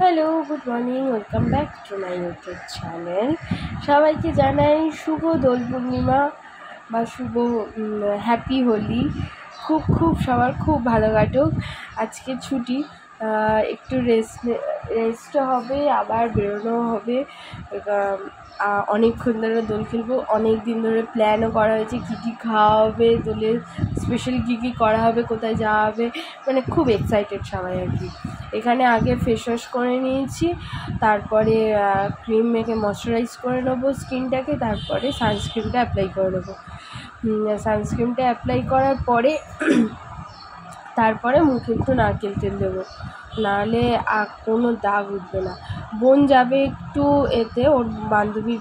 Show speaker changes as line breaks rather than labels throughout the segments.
Hello, good morning, welcome back to my YouTube channel. সবাইকে জানাই শুভ দোল পূর্ণিমা বা শুভ হ্যাপি হোলি। খুব সবার খুব ভালো কাটুক। আজকে ছুটি, একটু রেস্টও হবে, আবার বেরোনো হবে। অনেকক্ষণ ধরে দোল খেলবো, অনেক দিন ধরে প্ল্যানও করা হয়েছে কী কী খাওয়া হবে, দোলের স্পেশাল কী কী করা হবে, কোথায় যাওয়া হবে, মানে খুব এক্সাইটেড সবাই আর কি। এখানে আগে ফেস ওয়াশ করে নিয়েছি, তারপরে ক্রিম মেখে ময়শ্চারাইজ করে নেবো স্কিনটাকে, তারপরে সানস্ক্রিনটা অ্যাপ্লাই করে নেবো। সানস্ক্রিনটা অ্যাপ্লাই করার পরে তারপরে মুখে একটু নারকেল তেল দেবো, নাহলে কোনো দাগ উঠবে না। বোন যাবে একটু এতে, ওর বান্ধবীর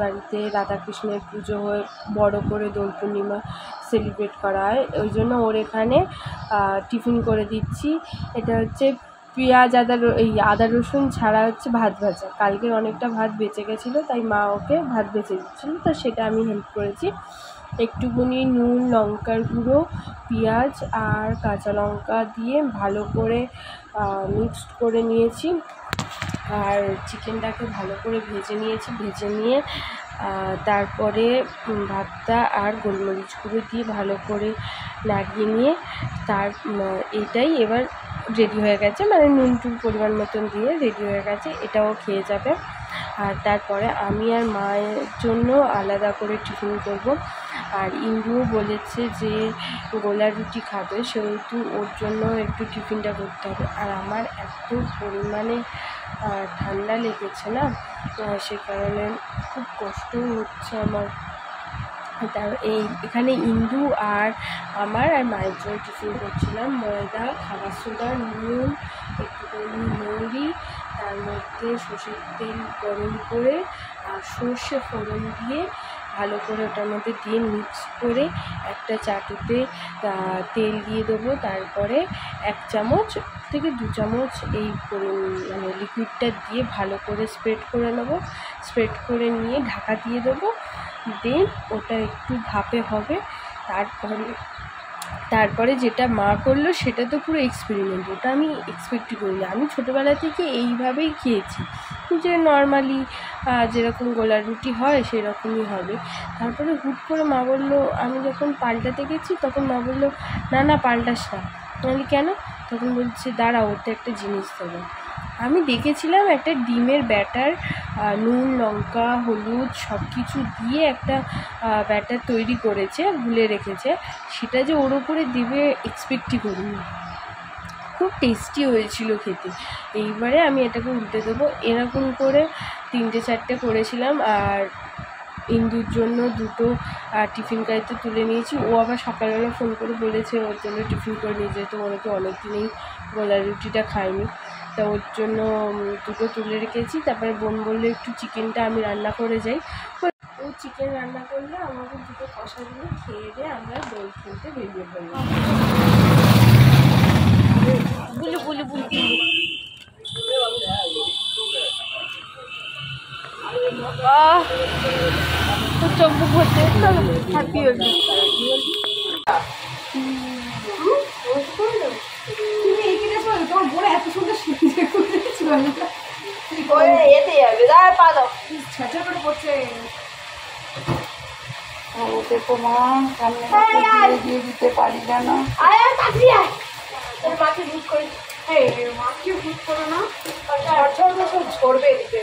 বাড়িতে রাধাকৃষ্ণের পুজো হয়ে বড় করে দোল পূর্ণিমা সেলিব্রেট করা হয়, ওই জন্য ওর এখানে টিফিন করে দিচ্ছি। এটা হচ্ছে পেঁয়াজ আদা রসুন ছাড়া হচ্ছে ভাত ভাজা। কালকের অনেকটা ভাত বেঁচে গেছিলো, তাই মা ওকে ভাত বেঁচে দিচ্ছিলো, তো সেটা আমি হেল্প করেছি। একটুখানি নুন, লঙ্কার গুঁড়ো, পেঁয়াজ আর কাঁচা লঙ্কা দিয়ে ভালো করে মিক্সড করে নিয়েছি, আর চিকেনটাকে ভালো করে ভেজে নিয়ে তারপরে ভাতটা আর গোলমরিচ গুঁড়ো দিয়ে ভালো করে লাগিয়ে নিয়ে এটাই এবার রেডি হয়ে গেছে, মানে নুন পরিমাণ মতন দিয়ে রেডি হয়ে গেছে, এটাও খেয়ে যাবে। আর তারপরে আমি আর মায়ের জন্য আলাদা করে টিফিন করব। আর ইন্দুও বলেছে যে গোলা রুটি খাবে, সেহেতু ওর জন্য একটু টিফিনটা করতে হবে। আর আমার এত পরিমাণে ঠান্ডা লেগেছে না, সে কারণে খুব কষ্ট হচ্ছে আমার। এখানে ইন্দু আর আমার আর মায়ের জন্য টিফিন করছিলাম। ময়দা, খাবার সোডা, নুন, একটুখানি মৌরি, তার মধ্যে সর্ষের তেল গরম করে আর সর্ষে ফোড়ন দিয়ে ভালো করে ওটার মধ্যে দিয়ে মিক্স করে একটা চাটুতে তেল দিয়ে দেবো, তারপরে 1 চামচ থেকে 2 চামচ এই মানে লিকুইডটা দিয়ে ভালো করে স্প্রেড করে নেবো। স্প্রেড করে নিয়ে ঢাকা দিয়ে দেবো, দেন ওটা একটু ভাপে হবে। তারপরে যেটা মা করলো সেটা তো পুরো এক্সপেরিমেন্ট, ওটা আমি এক্সপেক্টই করিনি। আমি ছোটোবেলা থেকে এইভাবেই খেয়েছি, যে নর্মালি যেরকম গোলা রুটি হয় সেরকমই হবে। তারপরে হুট করে মা বললো, আমি যখন পাল্টাতে গেছি তখন মা বললো না পাল্টাস না। বলি কেন? তখন বলছে দাঁড়া, ওতে একটা জিনিস দেবো। আমি দেখেছিলাম একটা ডিমের ব্যাটার, নুন, লঙ্কা, হলুদ সব কিছু দিয়ে একটা ব্যাটার তৈরি করেছে, গুলে রেখেছে, সেটা যে ওর ওপরে দেবে এক্সপেক্টই করিনি। খুব টেস্টি হয়েছিল খেতে। এইবারে আমি এটাকে উল্টে দেবো। এরকম করে 3-4টে করেছিলাম। আর ইন্দুর জন্য 2টো টিফিন কারিতে তুলে নিয়েছি। ও আবার সকালবেলা ফোন করে বলেছে ওর জন্য টিফিন করে নিয়ে যেতে, ওনাকে অনেক দিনেই গোলা রুটিটা খায়নি, তা ওর জন্য 2টো তুলে রেখেছি। তারপরে বোন বললো একটু চিকেনটা আমি রান্না করে যাই, ও চিকেন রান্না করলে আমাকে 2টো কষা দিয়ে খেয়ে দিয়ে আমরা দোল খেলতে বেরিয়ে পড়লাম। চোখ বুক হচ্ছে, হ্যাপি হলি।
দিয়ে দিতে পারি যেন
মাকে ভুট করে, মাকে ভুট করো না, ঝরবে দিতে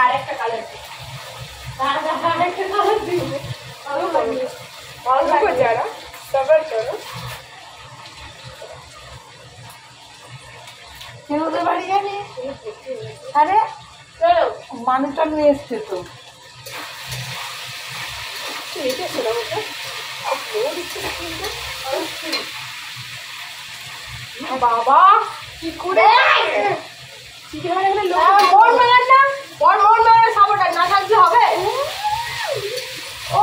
আরেকটা কালার দিবে যারা সবার জন্য
ওদের বাড়ি জানি। আরে মানুষটা নিয়ে এসছে তো,
বাবা কি করে সাপোর্টার না থাকলে হবে। ও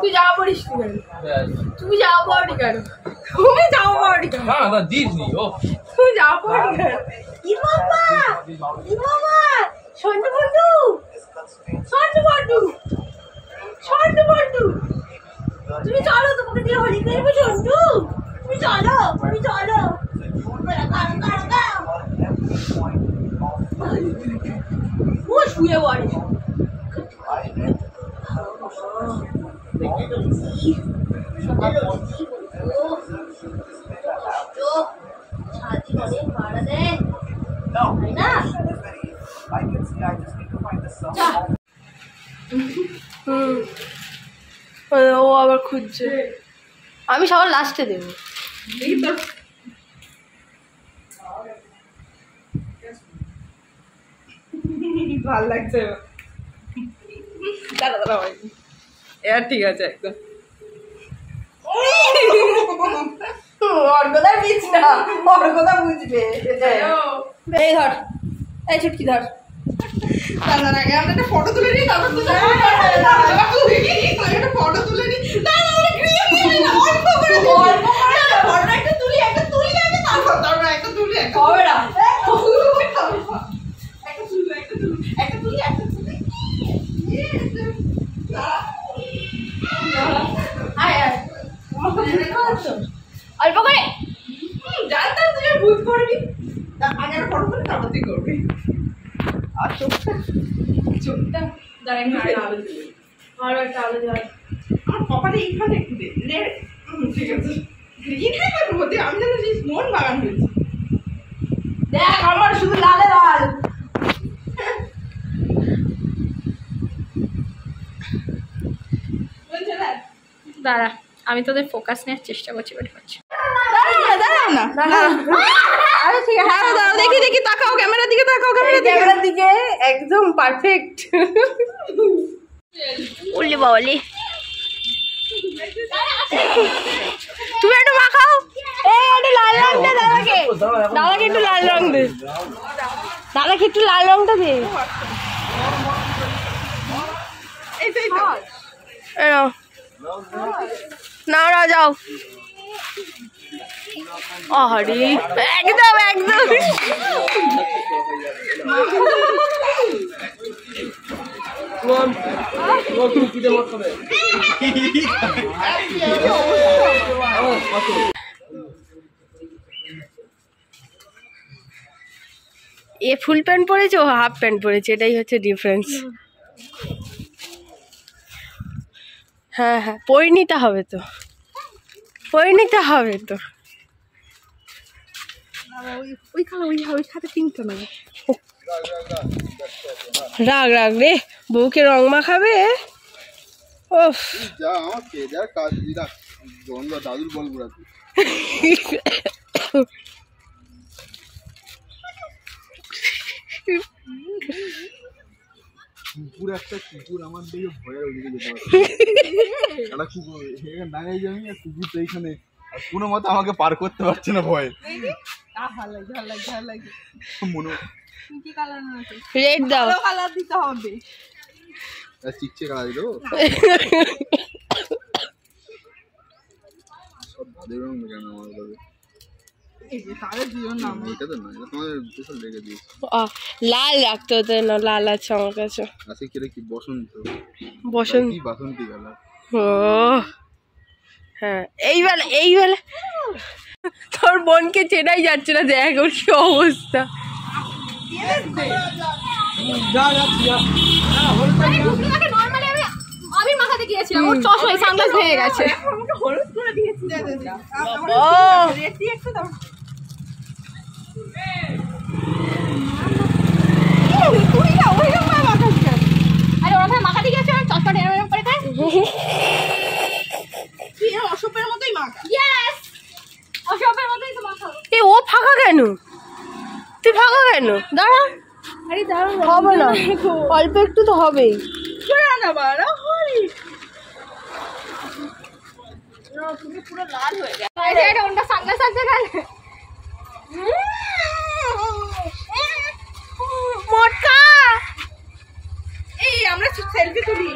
তুই যাওয়া পড়িস কেন? তুমি যাওয়া পাওনি কেন? তুমি যাওয়া পাওনি কেন? তুই তুমি চলো, তোমাকে দিয়ে হোলি খেলবো সন্টু। তুমি চলো, তুমি চলো। ও শুয়ে পড়ে। ও আবার খুঁজছে, আমি সবার লাস্টে দেবো।
ভাল লাগছে দাদা দাদা ভাই এর ঠিক আছে একদম অর্গদা বিচ না অর্গদা বুঝবে
এই ধর, এই ছুটকি ধর।
দাদার আগে আমরা একটা ফটো তুলে নিই তারপর তো একটা ফটো তুলে নিই একটা তুলি আগে তারপর একটা তুলি
হবে না, অল্প করে
জানতাম তুই ভুল করবি আগে একটা ফটো তুলে তারপর তুই করবি আর চোখটা
দাঁড়াই আরো একটা আলো দেওয়ার।
আমার কপালে এইখানে একটু দে ঠিক আছে এইখানে মধ্যে আমি যেন মন বাগান হয়েছি
দেখ আমার শুধু লালে লাল। দাঁড়া, আমি তোদের ফোকাস নেওয়ার চেষ্টা করছি, বাট পাচ্ছি।
দাঁড়াও না আরে ঠিক আছে হ্যাঁ দাঁড়াও দেখি দেখি তাকাও ক্যামেরার দিকে তাকাও
ক্যামেরার দিকে একদম পারফেক্ট। উল্লি বাবলি, তুমি একটু মাখাও। এই একটু লাল রং দে দাদাকে, দাদাকে একটু লাল রং দে, দাদাকে একটু লাল রংটা দে। নাও না যাও। আরে একদম একদম এ ফুল প্যান্ট পরেছে, ও হাফ প্যান্ট পরেছে, এটাই হচ্ছে ডিফারেন্স। হ্যাঁ হ্যাঁ পরে নিতে হবে তো, পরে নিতে হবে তো। রাগ রাগ রে, বউকে রং মাখাবে। ওফ
দাদুর বল কুকুর একটা কুকুর আমার দিকে ভয়ের ওদিকে যেতে পারছে একটা কুকুর এখানে দাঁড়িয়ে যাবি আর কুকুর তো এইখানে আর কোনো মতো আমাকে পার করতে পারছে না ভয়ে মনে
রেড দাও,
কালার দিতে হবে
চিকচে কালা দিল সব ভালো রঙ কেন আমার কাছে এটা তো না এটা তোমাদের স্পেশাল রেখে দিয়েছি
লাল রাখতে হতো না, লাল আছে আমার কাছে।
আজকে কি কি বসন্ত
বসন্ত
কি বাসন্তী কালার।
ও হ্যাঁ এইবেলা এইবেলা তোর বোনকে চেনাই যাচ্ছে না, দেখ ওর কি অবস্থা।
আমি মাখাতে গিয়েছিলাম, ওর চশমায় সানগ্লাস ভেঙে গেছে।
হলুদ করে দিয়েছি
আরে ওরা মাখাতে গিয়েছে, আমি চশমাটা এরকম করে খাই।
অসপের মতোই মাখা
ইয়েস, অসবের মতোই তো মাখাবো।
এ ও ফাঁকা কেন, তুই ফাঁকা কেন? দাঁড়া,
আরে দাঁড়াও,
হবে না, অল্প একটু তো হবেই।
পুরো লাল হয়ে গেছে। এটা ওটা সানগ্লাস আছে গালে।
মোটকা
এই আমরা সেলফি তুলি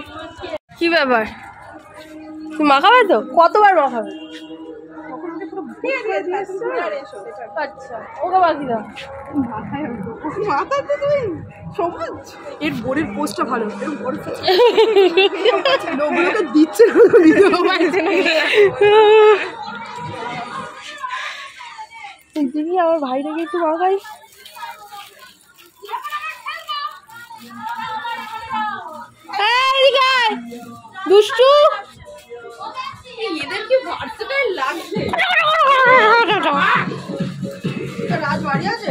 কি ব্যাপার, তুই মাখাবে তো? কতবার মাখাবে? আচ্ছা ওকে বাকি দাও।
মাথাতে তুই সমাজ এর বোর্ডের পোস্টটা ভালো, এর বোর্ডের লোকগুলোকে দিচ্ছে
দিদি আমার ভাইটাকে একটু মাখাই। দুষ্টু
এদের কি ভার্সেটাইল লাগছে। রাজবাড়ি আছে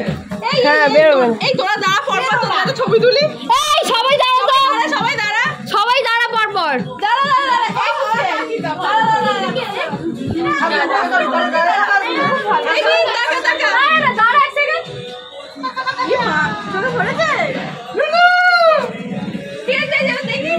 হ্যাঁ বেরোবেন।
এই তোরা দাঁড়া পরপর, তোরা একটা ছবি তুলি।
এই সবাই দাঁড়া তো,
সবাই দাঁড়া,
সবাই দাঁড়া পরপর।
দাঁড়া দাঁড়া দাঁড়া, এই টাকা টাকা
দাঁড়া এক সেকেন্ড।
কি মা তোরা ধরেছে
ঠিক আছে যাও দেখি।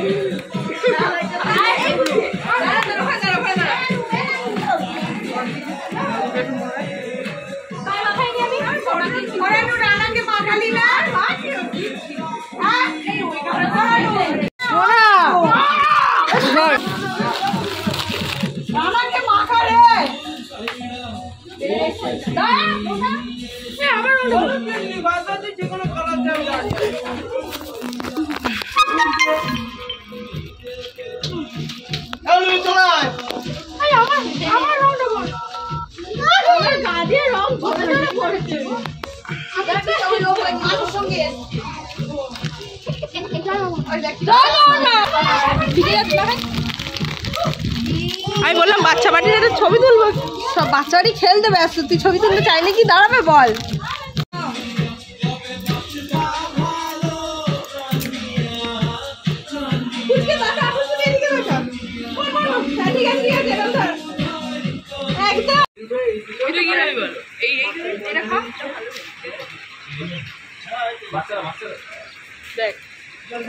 আমি বললাম বাচ্চা বাড়ির একটা ছবি তুলবো, সব বাচ্চা বাড়ি খেলতে ব্যস্ত, তুই ছবি তুলতে চাইলে কি দাঁড়াবে বল।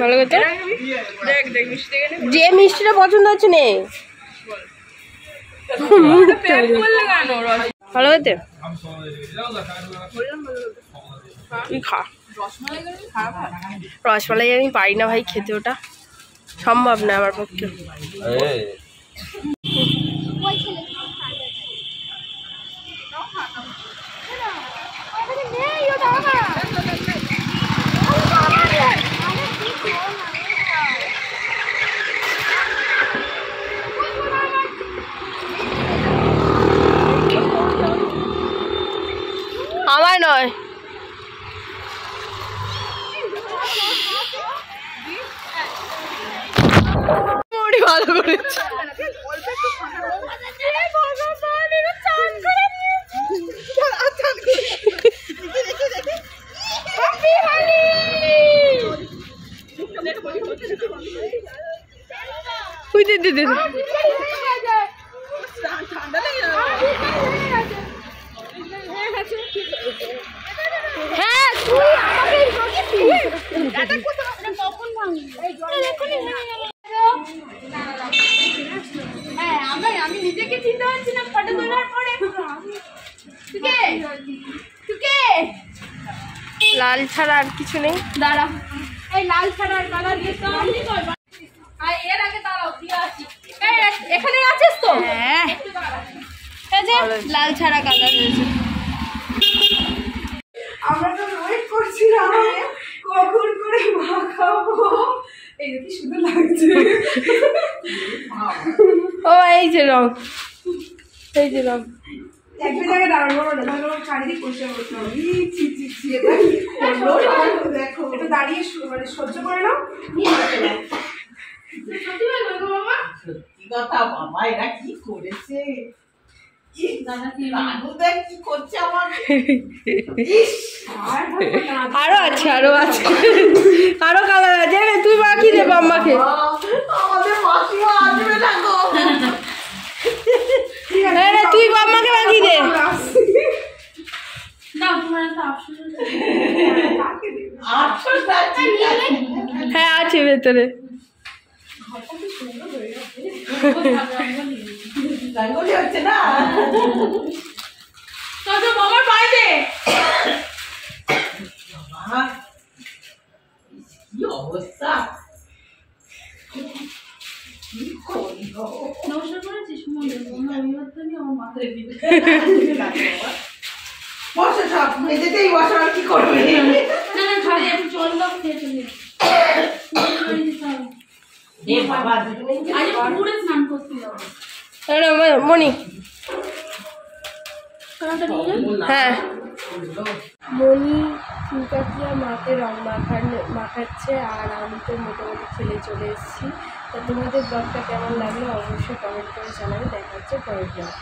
ভালো কথা যে মিষ্টিটা পছন্দ হচ্ছে নে ভালো হতে তুই খা। রসমালাই আমি পারি না ভাই খেতে, ওটা সম্ভব না আমার পক্ষে। আমার নয় ভালো করেছে। হ্যাঁ
আমি নিজেকে চিনতে পারছি না ফটো তোলার পরে।
লাল ছাড়া আর কিছু নেই।
দাঁড়া, এই লাল ছাড়া আর কালার দিয়ে তো আমি করব। আর এর আগে দাঁড়াও দিয়ে আসি। এই এখানে আছিস তো?
হ্যাঁ
এই যে লাল ছাড়া কালার হয়েছে।
আমরা তো ওয়েট করছিলাম কখন করে মাখাবো। এই কি সুন্দর লাগছে।
ও এই যে রং, এই যে রং।
একটা জায়গায় দাঁড়াবো না, ধরো চারিদিক পরিষ্কার করতে হবে। এটা কি করলো দেখো, এটা দাঁড়িয়ে মানে সহ্য করে নাও।
সত্যি কথা বাবা, এরা কি করেছে? কি করছে আমার?
আরো আছে, আরো আছে, আরো কালার আছে। তুই বাকি দে বাম্মাকে।
আমাদের মাসিও আসবে না গো।
তুই বাম্মাকে বাকি দে। হ্যাঁ আছে ভেতরে।
রঙ্গোলি হচ্ছে না?
বাবার পায়ে দে।
কি অবস্থা!
নমস্কার করেছিস মনে আমার
বসো সব মেঝেতেই বসো আর কি করবে
না না ঘরে আমি জল দাও খেয়ে চলে
বাবা
আজ পুরো স্নান করতে যাবো
মনি
খানাটা নিয়ে যাবো
হ্যাঁ মনি ফুলকাকিয়া মাকে রং মাখাচ্ছে আর আমি তো মোটামুটি খেলে চলে এসেছি। তা তোমাদের ব্লগটা কেমন লাগলো অবশ্যই কমেন্ট করে জানাবে। দেখা হচ্ছে পরের ব্লগ।